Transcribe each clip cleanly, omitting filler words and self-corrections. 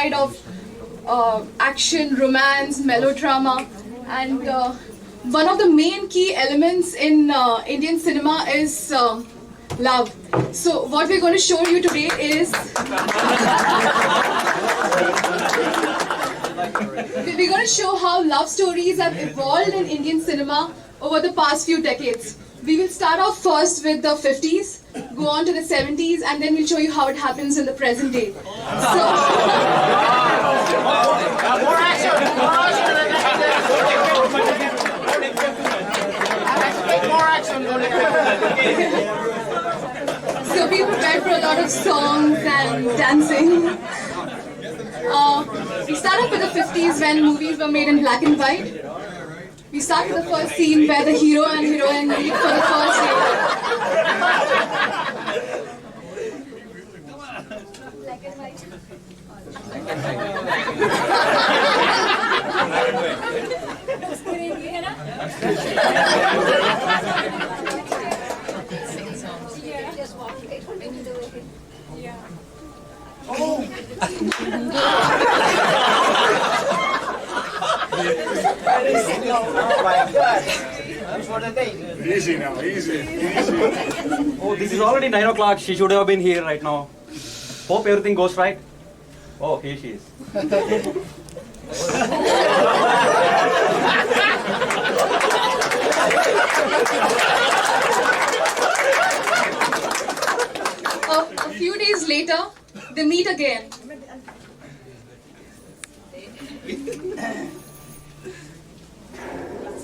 side of action, romance, melodrama, and one of the main key elements in Indian cinema is love. So what we're going to show you today is we're going to show how love stories have evolved in Indian cinema over the past few decades. We will start off first with the 50s, go on to the 70s, and then we'll show you how it happens in the present day. So be prepared for a lot of songs and dancing. We start off with the 50s when movies were made in black and white. We start with the first scene where the hero and heroine meet for the first day. Black and white. Easy now, easy. Oh, this is already 9 o'clock. She should have been here right now. Hope everything goes right. Oh, here she is. A few days later, they meet again.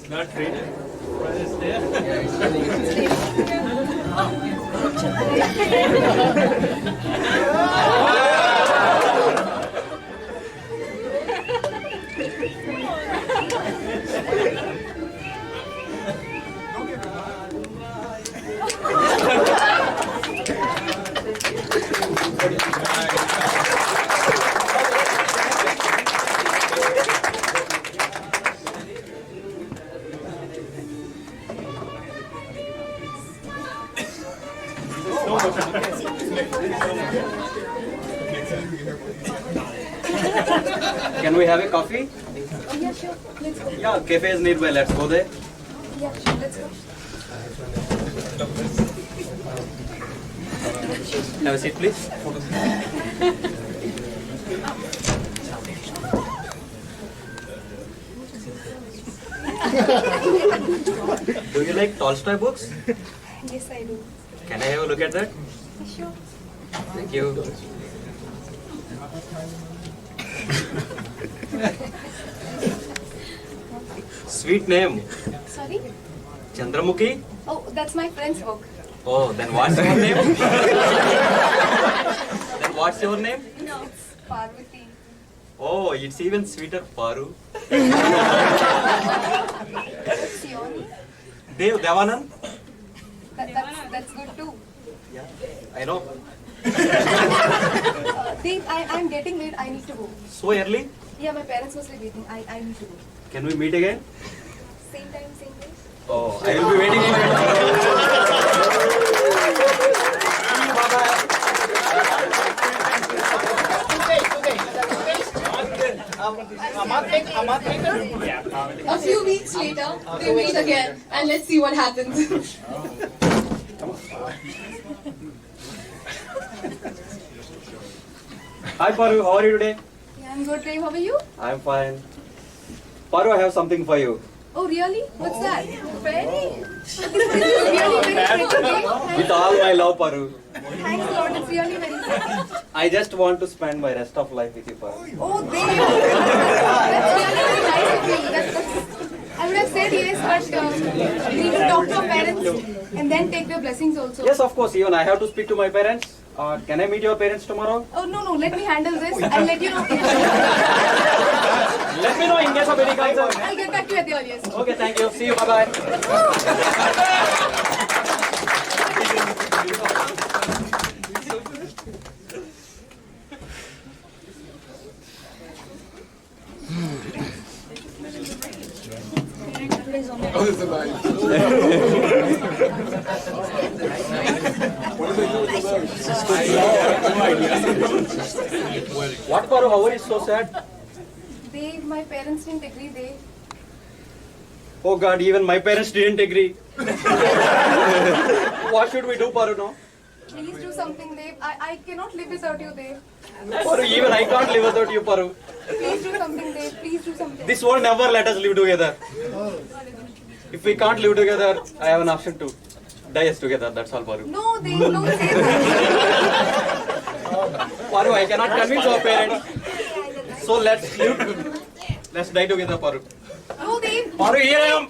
Not treated. Can we have a coffee? Oh yeah, sure. Let's go. Yeah, cafe is nearby. Let's go there. Yeah, sure. Let's go. Have a seat, please. Do you like Tolstoy books? Yes, I do. Can I have a look at that? Sure. Thank you. Sweet name. Sorry? Chandramukhi? Oh, that's my friend's book. Oh, then what's your name? Then what's your name? No, it's Parvati. Oh, it's even sweeter, Paru. What's your name? Devanand? That's good too. Yeah, I know. I'm getting late. I need to go. So early? Yeah, my parents must be waiting. I need to go. Can we meet again? Same time, same place. Oh, I will be waiting for you. A few weeks later, they meet again, and let's see what happens. Hi Paru, how are you today? Yeah, I'm good, Ray. How are you? I'm fine. Paru, I have something for you. Oh, really? What's that? Very. It's really very pretty. With all my love, Paru. Thanks a lot. It's really very pretty. I just want to spend my rest of life with you, Paru. Oh, there. That's really very nice of you. I would have said yes, but we need to talk to our parents and then take their blessings also. Yes, of course. Even I have to speak to my parents. Can I meet your parents tomorrow? Oh, no. Let me handle this. I'll let you know. Let me know in case of any concern. I'll get back to you at the earliest. Okay, thank you. See you. Bye-bye. Oh, there's a line. What do they do with the What, Paru? How are you so sad? My parents didn't agree. Oh God, even my parents didn't agree. What should we do, Paru, now? Please do something, Dev. I cannot live without you, Dev. Paru, even I can't live without you, Paru. Please do something, Dev. Please do something. This world never let us live together. If we can't live together, I have an option to die together. That's all, Paru. No, Dev, don't say that. Paru, I cannot convince our parents. So let's live. Let's die together, Paru. No, Dev. Paru, here I am.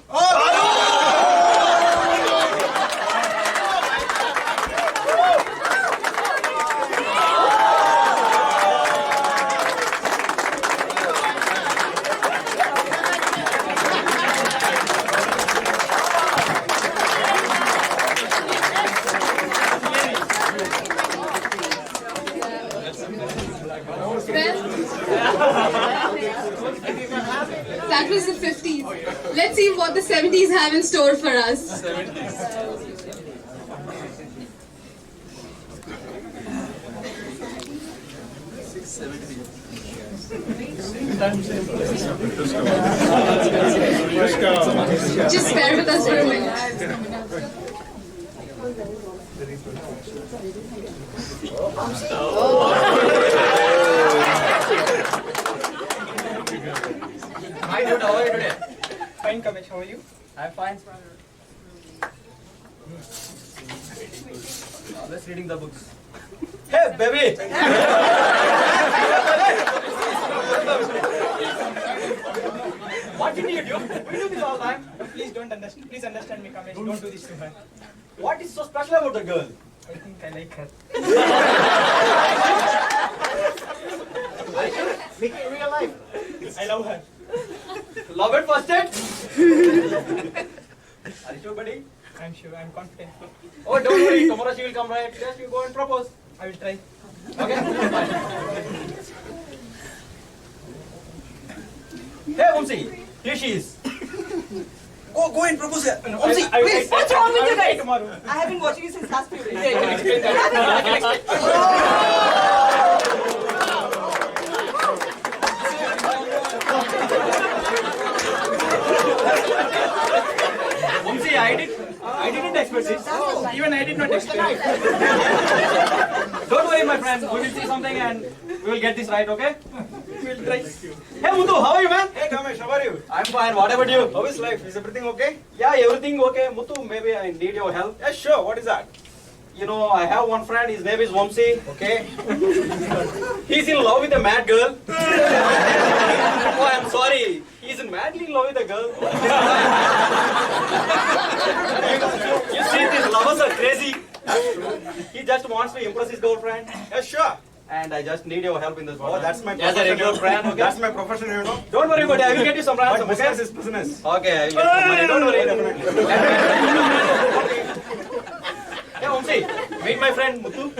That was the 50s. Let's see what the 70s have in store for us. Just bear with us for a minute. Hi, dude. How are you today? Fine, Kamesh. How are you? I'm fine. Let's reading the books. Hey, baby! What did you do? We do this all the time. Please don't understand. Please understand me, Kamesh. Don't do this to her. What is so special about the girl? I think I like her. Make it real life. I love her. Love at first sight? Are you sure, buddy? I'm sure. I'm confident. Oh, don't worry. Tomorrow she will come right. Just you go and propose. I will try. Okay? Hey, Vamsi. Here she is. Go and propose her. Vamsi, Wait, what's wrong with you guys? Tomorrow. I have been watching you since last few days. Yeah, I can explain that. Vamsi, I didn't expect this. Even I did not expect. Don't worry, my friend. We will see something and we will get this right, okay? We'll try. Hey, Muthu, how are you, man? Hey Kamesh, how are you? I'm fine. What about you? How is life? Is everything okay? Yeah, everything okay. Muthu, maybe I need your help. Yeah, sure. What is that? You know, I have one friend. His name is Vamsi. Okay. He's in love with a mad girl. Oh, I'm sorry. He's madly in love with a girl. You see, these lovers are crazy. He just wants to impress his girlfriend. Yeah, sure. And I just need your help in this. Oh, that's my As a profession. regular friend, okay? That's my profession, you know. Don't worry, buddy. I will get you some ransom, But okay? business is business. Okay, I will get some money. Don't worry. Hey, Vamsi, meet my friend Muthu.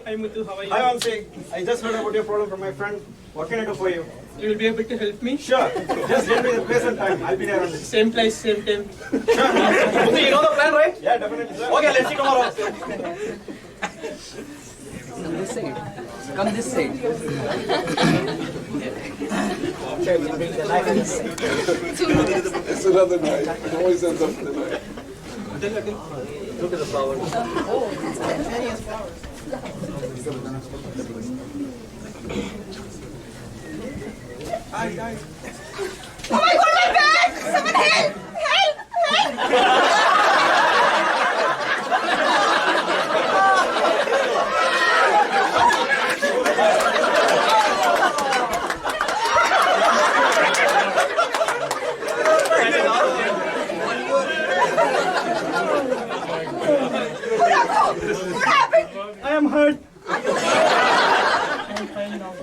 Hi, Muthu. How are you? Hi, Vamsi. I just heard about your problem from my friend. What can I do for you? You will be able to help me? Sure. Just give me the place and time. I'll be there on this. Same place, same time. Muthu, you know the plan, right? Yeah, definitely, sir. Okay, let's see tomorrow. Come this side. It's another night. It always ends up in the night. Look at the flowers. Oh my god, my bag! Someone help! Help! Help! What happened? I am hurt. I'm fine now.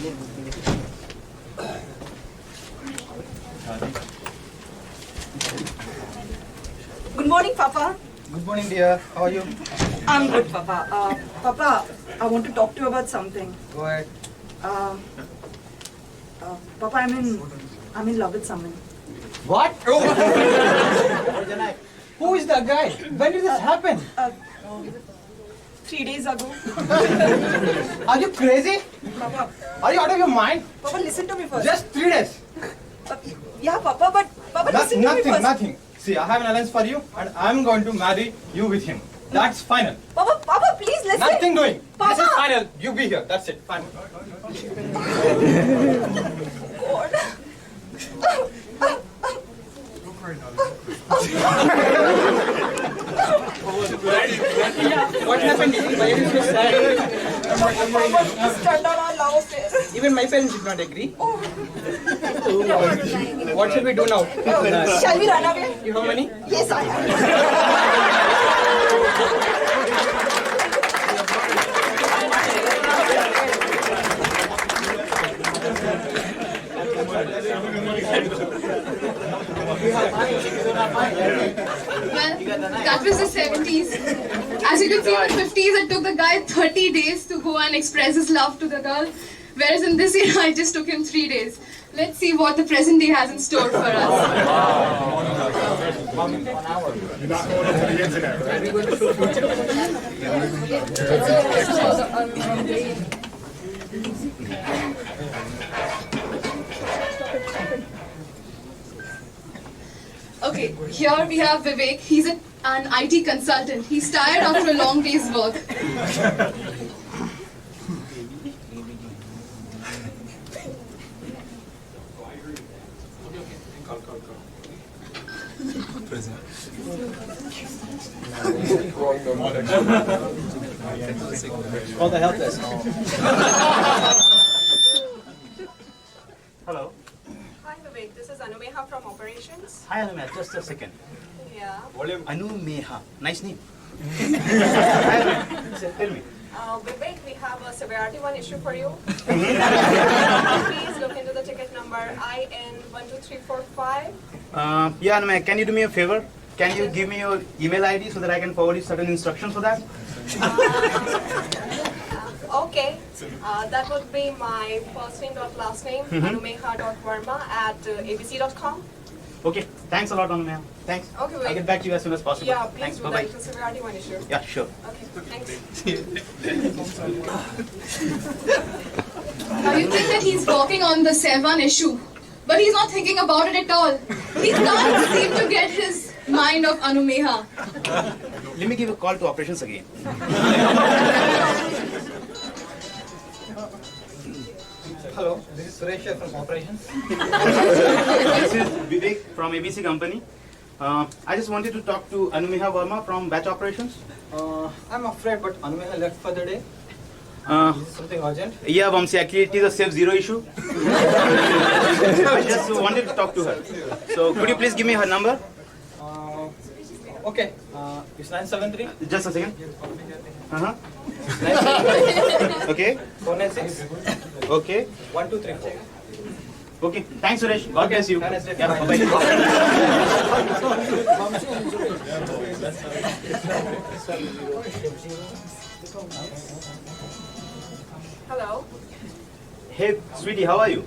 Good morning, Papa. Good morning, dear. How are you? I'm good, Papa. Papa, I want to talk to you about something. Go ahead. Papa, I'm in love with someone. What? Who is that guy? When did this happen? 3 days ago. Are you crazy? Papa, Are you out of your mind? Papa, listen to me first. Just 3 days. Yeah, Papa, but Papa, listen to me first. Nothing. See, I have an alliance for you, and I'm going to marry you with him. That's final. Papa, please listen. Nothing doing. Papa. This is final. You be here. That's it. Final. God. What happened? Why are you so sad? Papa, please turn down our love affair. Even my parents did not agree. Oh. What should we do now? Shall we run away? You have money? Yes, I have. Well, that was the 70s. As you can see, in the 50s, it took the guy 30 days to go and express his love to the girl. Whereas in this year, it just took him 3 days. Let's see what the present day has in store for us. Okay, here we have Vivek. He's an IT consultant. He's tired after a long day's work. Call the help desk. Hello. Hi Vivek, this is Anumeha from Operations. Hi Anumeha, just a second. Yeah. Anumeha, nice name. Hi Anumeha, tell me. Vivek, we have a severity 1 issue for you. Please look into the ticket number IN12345. Yeah Anumeha, can you do me a favor? Can you give me your email ID so that I can forward you certain instructions for that? Okay, that would be my first name dot last name, anumeha.verma@abc.com. Okay, thanks a lot Anumeha. Thanks. Okay, I'll wait. get back to you as soon as possible. Yeah, please Thanks, do bye-bye. that. It's a severity 1 issue. Yeah, sure. Okay, thanks. Now you think that he's working on the Sevan issue, but he's not thinking about it at all. He can't seem to get his mind off Anumeha. Let me give a call to operations again. Hello, this is Suresh here from operations. This is Vivek from ABC Company. I just wanted to talk to Anumeha Verma from Batch Operations. I'm afraid, but Anumeha left for the day. Uh, Is this something urgent? Yeah, Vamsi, actually it is a Save Zero issue. I just wanted to talk to her. So could you please give me her number? Okay, it's 973 Just a second. Uh-huh. 973 Okay. 496 Okay. 1234. Okay. Thanks, Suresh. God bless you. Have a nice day. Yeah, bye-bye. Hello. Hey, sweetie, how are you?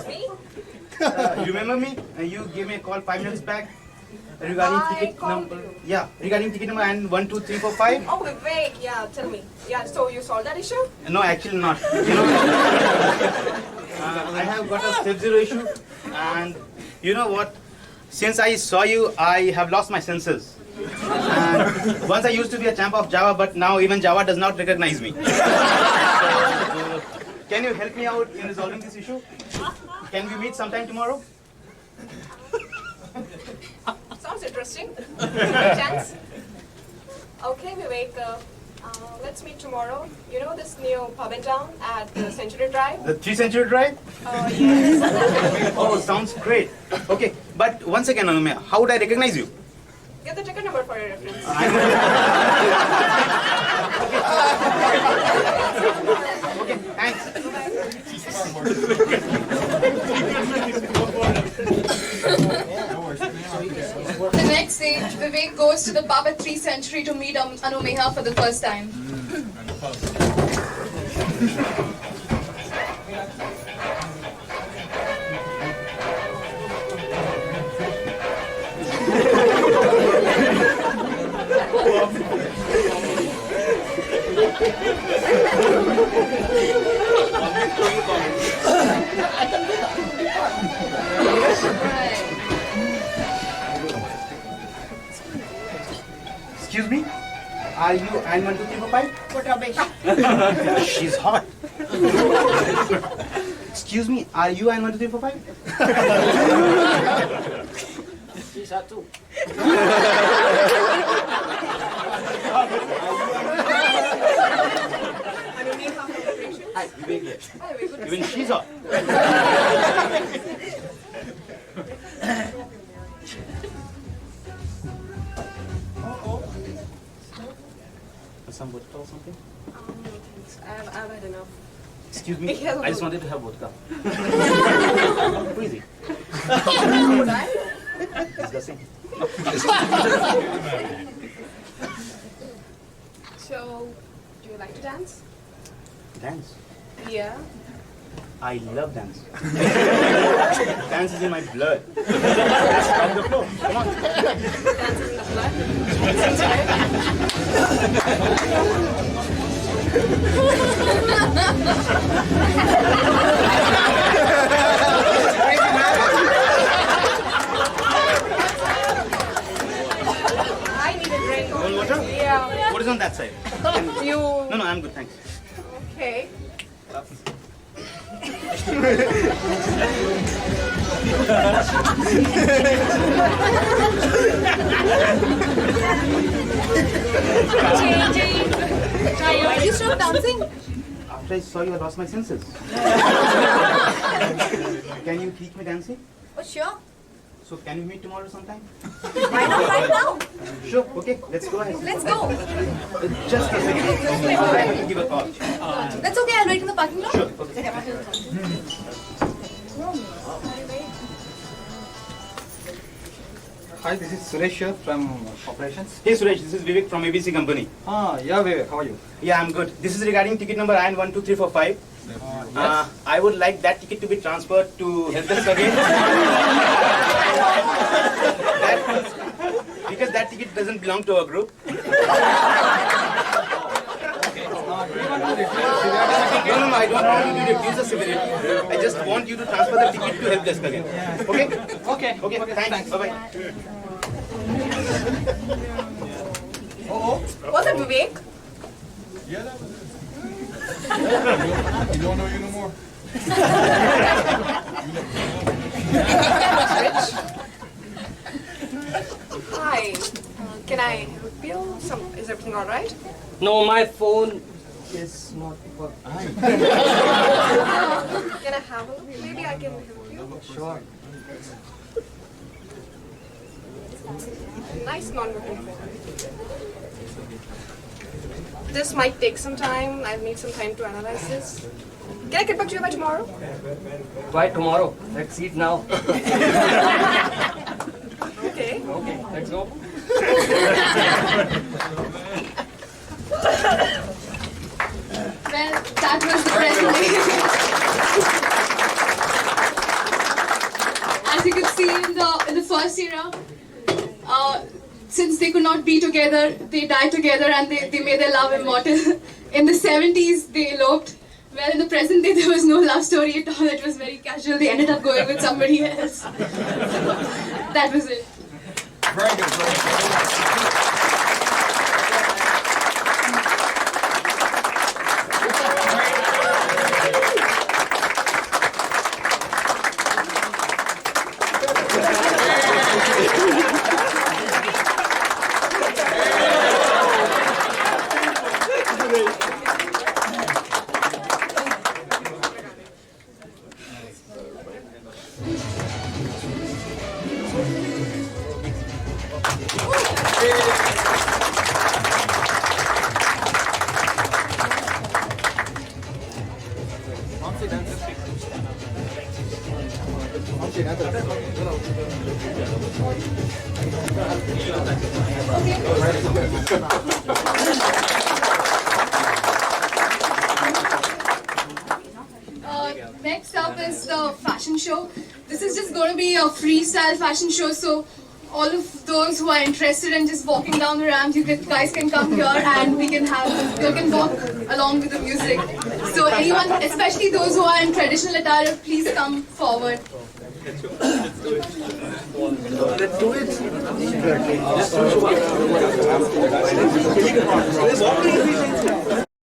Me? You remember me? You gave me a call 5 minutes back regarding I ticket called number. you. Yeah, regarding ticket number and 12345. Oh, Vivek, yeah, tell me. Yeah, so you solved that issue? No, actually not. You know, I have got a Step Zero issue, and you know what? Since I saw you, I have lost my senses. And once I used to be a champ of Java, but now even Java does not recognize me. So, can you help me out in resolving this issue? Can we meet sometime tomorrow? Sounds interesting. Chance? Okay, Vivek, let's meet tomorrow. You know this new pub in town at Century Drive? The 3 Century Drive? Yes. Oh, sounds great. Okay, but once again, Anumeha, how would I recognize you? Get the ticket number for your reference. I goes to the pub at 3 Century to meet Anu Meha for the first time. Excuse me? Are you and 1, 2, 3, 4, 5? What rubbish. She's hot. Excuse me, are you and 1, 2, 3, 4, 5? She's hot too. Hi, Vivek here. Hi, very good. Even she's hot. Some vodka or something? I've had enough. Excuse me, Yeah. I just wanted to have vodka. Who is he? Disgusting. So, do you like to dance? Dance. Yeah. I love dance. Dance is in my blood. Let's on the floor. Come on. Dance is in the blood. I need a drink. Want water? Yeah. What is on that side? You. No, I'm good, thanks. Okay. Why did you stop dancing? After I saw you, I lost my senses. Can you teach me dancing? Oh, sure. So can we meet tomorrow sometime? Why not right now? Sure, okay, let's go ahead. Let's go. Just a second. I have to give a call. That's okay. I'll wait in the parking lot. Sure, okay. Hi, this is Suresh here from operations. Hey Suresh, this is Vivek from ABC Company. Yeah, Vivek, how are you? Yeah, I'm good. This is regarding ticket number IN12345. I would like that ticket to be transferred to help desk again. Because that ticket doesn't belong to our group. No, I don't want you to refuse the civility. I just want you to transfer the ticket to help desk again. Okay? Okay, thanks. Bye-bye. Was it Vivek? Yeah, that was it. You don't know you no more. Hi. Can I help you? Is everything all right? No, my phone is not working. Can I have a look? Maybe I can help you. Sure. Nice non-working phone. This might take some time. I'll need some time to analyze this. Can I get back to you by tomorrow? Why tomorrow? Let's eat now. Okay. Okay, let's go. Well, that was the presentation. As you could see in the first era, since they could not be together, they died together and they made their love immortal. In the 70s, they eloped. Well, in the present day, there was no love story at all. It was very casual. They ended up going with somebody else. That was it. Very good. Very good. Next up is the fashion show. This is just going to be a freestyle fashion show, so all of those who are interested in just walking down the ramp, guys can come here and you can walk along with the music. So anyone, especially those who are in traditional attire, please come forward. Let's do it.